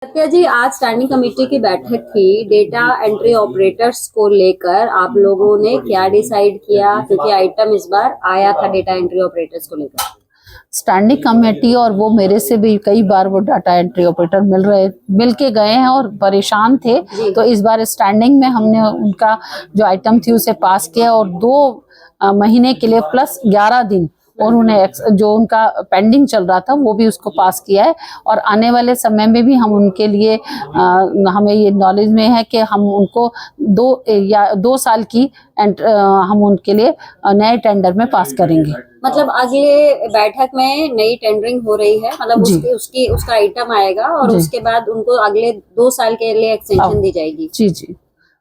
सत्या जी, आज standing committee की बैठक थी। डेटा एंट्री ऑपरेटर्स को लेकर आप लोगों ने क्या डिसाइड किया? क्योंकि आइटम इस बार आया था डेटा एंट्री ऑपरेटर्स को लेकर। स्टैंडिंग कमेटी और वो मेरे से भी कई बार वो डाटा एंट्री ऑपरेटर मिल के गए हैं और परेशान थे। तो इस बार स्टैंडिंग में हमने उनका जो आइटम थी उसे पास किया और 2 महीने के लिए प्लस 11 दिन और उन्हें जो उनका पेंडिंग चल रहा था वो भी उसको पास किया है। और आने वाले समय में भी हम उनके लिए हमें ये नॉलेज में है कि हम उनको 2 साल की हम उनके लिए नए टेंडर में पास करेंगे। मतलब अगले बैठक में नई टेंडरिंग हो रही है, मतलब उसका आइटम आएगा और उसके बाद उनको अगले 2 साल के लिए एक्सटेंशन दी जाएगी। जी जी,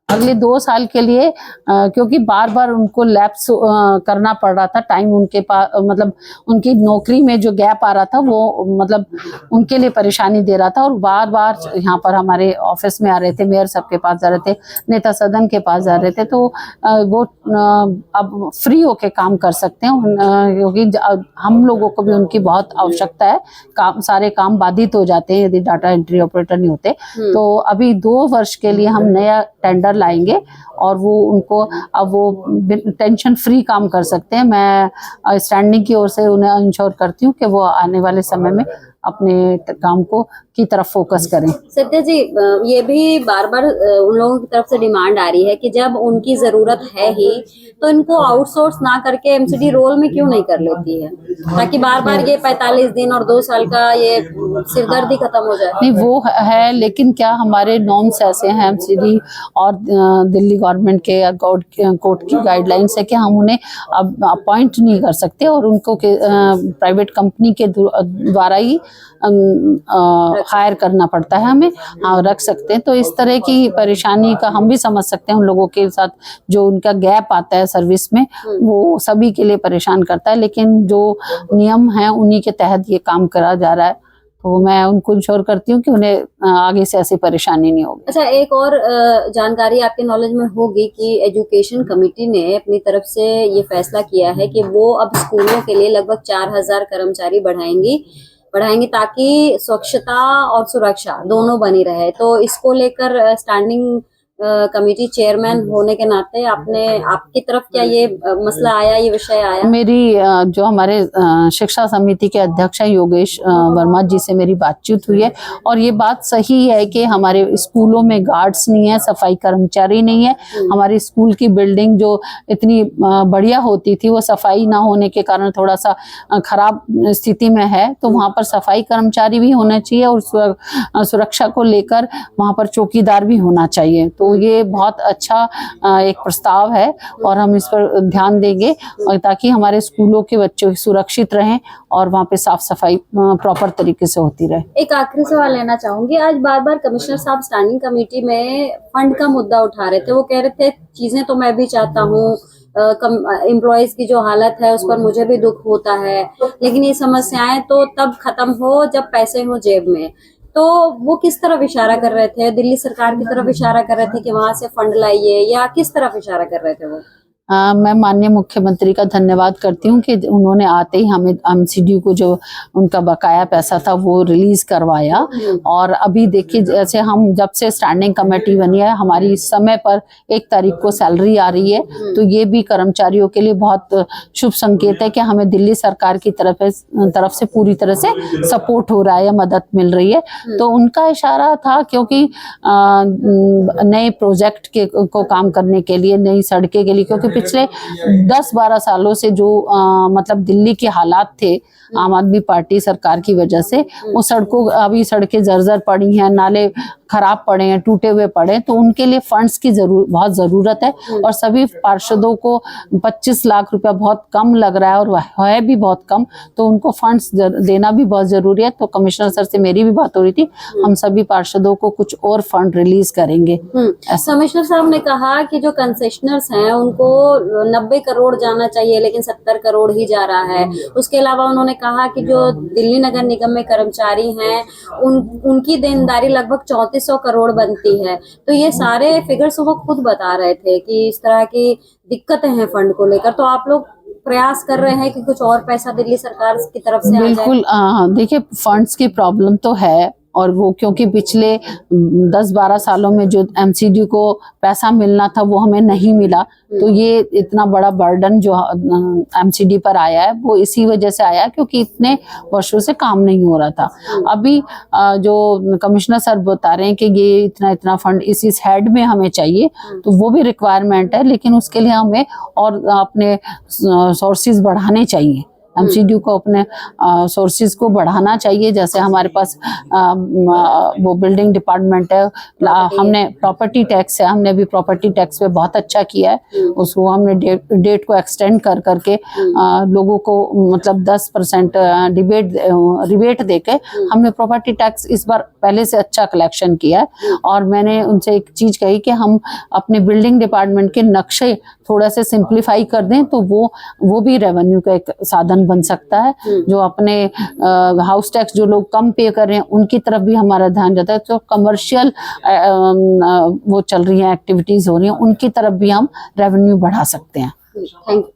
अगले 2 साल के लिए क्योंकि बार बार उनको लैप्स करना पड़ रहा था टाइम उनके पास, मतलब उनकी नौकरी में जो गैप आ रहा था वो मतलब उनके लिए परेशानी दे रहा था। और बार बार यहाँ पर हमारे ऑफिस में आ रहे थे, मेयर साहब के पास जा रहे थे, नेता सदन के पास जा रहे थे। तो वो अब फ्री होके काम कर सकते हैं क्योंकि हम लोगों को भी उनकी बहुत आवश्यकता है। सारे काम बाधित हो जाते हैं यदि डाटा एंट्री ऑपरेटर नहीं होते। तो अभी 2 वर्ष के लिए हम नया टेंडर लाएंगे और वो उनको अब वो टेंशन फ्री काम कर सकते हैं। मैं स्टैंडिंग की ओर से उन्हें इंश्योर करती हूँ कि वो आने वाले समय में अपने काम को की तरफ फोकस करें। सत्या जी, ये भी बार बार उन लोगों की तरफ से डिमांड आ रही है कि जब उनकी जरूरत है ही तो इनको आउटसोर्स ना करके एमसीडी रोल में क्यों नहीं कर लेती है, ताकि बार बार ये 45 दिन और 2 साल का ये सिरदर्दी खत्म हो जाए। नहीं वो है, लेकिन क्या हमारे नॉर्म्स ऐसे हैं एमसीडी और दिल्ली गवर्नमेंट के या कोर्ट की गाइडलाइंस है कि हम उन्हें अब अपॉइंट नहीं कर सकते और उनको प्राइवेट कंपनी के द्वारा ही हायर करना पड़ता है हमें। हाँ, रख सकते हैं। तो इस तरह की परेशानी का हम भी समझ सकते हैं उन लोगों के साथ जो उनका गैप आता है सर्विस में, वो सभी के लिए परेशान करता है। लेकिन जो नियम है उन्हीं के तहत ये काम करा जा रहा है, तो मैं उनको इंश्योर करती हूँ कि उन्हें आगे से ऐसी परेशानी नहीं होगी। अच्छा, एक और जानकारी आपके नॉलेज में होगी कि एजुकेशन कमेटी ने अपनी तरफ से ये फैसला किया है कि वो अब स्कूलों के लिए लगभग 4000 कर्मचारी बढ़ाएंगी ताकि स्वच्छता और सुरक्षा दोनों बनी रहे। तो इसको लेकर स्टैंडिंग कमेटी चेयरमैन होने के नाते आपकी तरफ क्या ये मसला आया, ये विषय आया? मेरी जो हमारे शिक्षा समिति के अध्यक्ष हैं योगेश वर्मा जी से मेरी बातचीत हुई है और ये बात सही है कि हमारे स्कूलों में गार्ड्स नहीं है, सफाई कर्मचारी नहीं है। हमारी स्कूल की बिल्डिंग जो इतनी बढ़िया होती थी वो सफाई ना होने के कारण थोड़ा सा खराब स्थिति में है। तो वहाँ पर सफाई कर्मचारी भी होना चाहिए और सुरक्षा को लेकर वहाँ पर चौकीदार भी होना चाहिए। तो ये बहुत अच्छा एक प्रस्ताव है और हम इस पर ध्यान देंगे और ताकि हमारे स्कूलों के बच्चे सुरक्षित रहें और वहाँ पे साफ सफाई प्रॉपर तरीके से होती रहे। एक आखिरी सवाल लेना चाहूंगी। आज बार बार कमिश्नर साहब स्टैंडिंग कमेटी में फंड का मुद्दा उठा रहे थे। वो कह रहे थे चीजें तो मैं भी चाहता हूँ, एम्प्लॉयज की जो हालत है उस पर मुझे भी दुख होता है, लेकिन ये समस्याएं तो तब खत्म हो जब पैसे हो जेब में। तो वो किस तरफ इशारा कर रहे थे? दिल्ली सरकार की तरफ इशारा कर रहे थे कि वहां से फंड लाइए, या किस तरफ इशारा कर रहे थे वो? मैं माननीय मुख्यमंत्री का धन्यवाद करती हूँ कि उन्होंने आते ही हमें एमसीडी को जो उनका बकाया पैसा था वो रिलीज करवाया। और अभी देखिए जैसे हम जब से स्टैंडिंग कमेटी बनी है हमारी समय पर 1 तारीख को सैलरी आ रही है, तो ये भी कर्मचारियों के लिए बहुत शुभ संकेत है कि हमें दिल्ली सरकार की तरफ से पूरी तरह से सपोर्ट हो रहा है या मदद मिल रही है। तो उनका इशारा था क्योंकि नए प्रोजेक्ट को काम करने के लिए, नई सड़कें के लिए, क्योंकि पिछले 10-12 सालों से जो मतलब दिल्ली के हालात थे आम आदमी पार्टी सरकार की वजह से, वो अभी सड़कें जर्जर पड़ी हैं, नाले खराब पड़े हैं, टूटे हुए पड़े, तो उनके लिए फंड्स की बहुत जरूरत है। और सभी पार्षदों को 25 लाख रुपया बहुत कम लग रहा है और है भी बहुत कम, तो उनको फंड्स देना भी बहुत जरूरी है। तो कमिश्नर सर से मेरी भी बात हो रही थी, हम सभी पार्षदों को कुछ और फंड रिलीज करेंगे। कमिश्नर साहब ने कहा कि जो कंसेशनर्स हैं उनको 90 करोड़ जाना चाहिए, लेकिन 70 करोड़ ही जा रहा है। उसके अलावा उन्होंने कहा कि जो दिल्ली नगर निगम में कर्मचारी हैं उनकी देनदारी लगभग 3400 करोड़ बनती है। तो ये सारे फिगर्स वो खुद बता रहे थे कि इस तरह की दिक्कतें हैं फंड को लेकर। तो आप लोग प्रयास कर रहे हैं कि कुछ और पैसा दिल्ली सरकार की तरफ से आ जाए? बिल्कुल, देखिए फंड्स की प्रॉब्लम तो है और वो क्योंकि पिछले 10-12 सालों में जो एमसीडी को पैसा मिलना था वो हमें नहीं मिला, तो ये इतना बड़ा बर्डन जो एमसीडी पर आया है वो इसी वजह से आया क्योंकि इतने वर्षों से काम नहीं हो रहा था। अभी जो कमिश्नर सर बता रहे हैं कि ये इतना इतना फंड इस हेड में हमें चाहिए, तो वो भी रिक्वायरमेंट है, लेकिन उसके लिए हमें और अपने सोर्सेज बढ़ाने चाहिए। एमसीडी को अपने सोर्सेज को बढ़ाना चाहिए। जैसे हमारे पास वो बिल्डिंग डिपार्टमेंट है, हमने प्रॉपर्टी टैक्स है, हमने भी प्रॉपर्टी टैक्स पे बहुत अच्छा किया है। उसको हमने डेट को एक्सटेंड कर करके लोगों को मतलब 10% रिबेट देके हमने प्रॉपर्टी टैक्स इस बार पहले से अच्छा कलेक्शन किया है। और मैंने उनसे एक चीज कही कि हम अपने बिल्डिंग डिपार्टमेंट के नक्शे थोड़ा से सिंप्लीफाई कर दें तो वो भी रेवेन्यू का एक साधन बन सकता है। जो अपने हाउस टैक्स जो लोग कम पे कर रहे हैं उनकी तरफ भी हमारा ध्यान जाता है। तो कमर्शियल वो चल रही हैं, एक्टिविटीज हो रही हैं, उनकी तरफ भी हम रेवेन्यू बढ़ा सकते हैं। Thank you.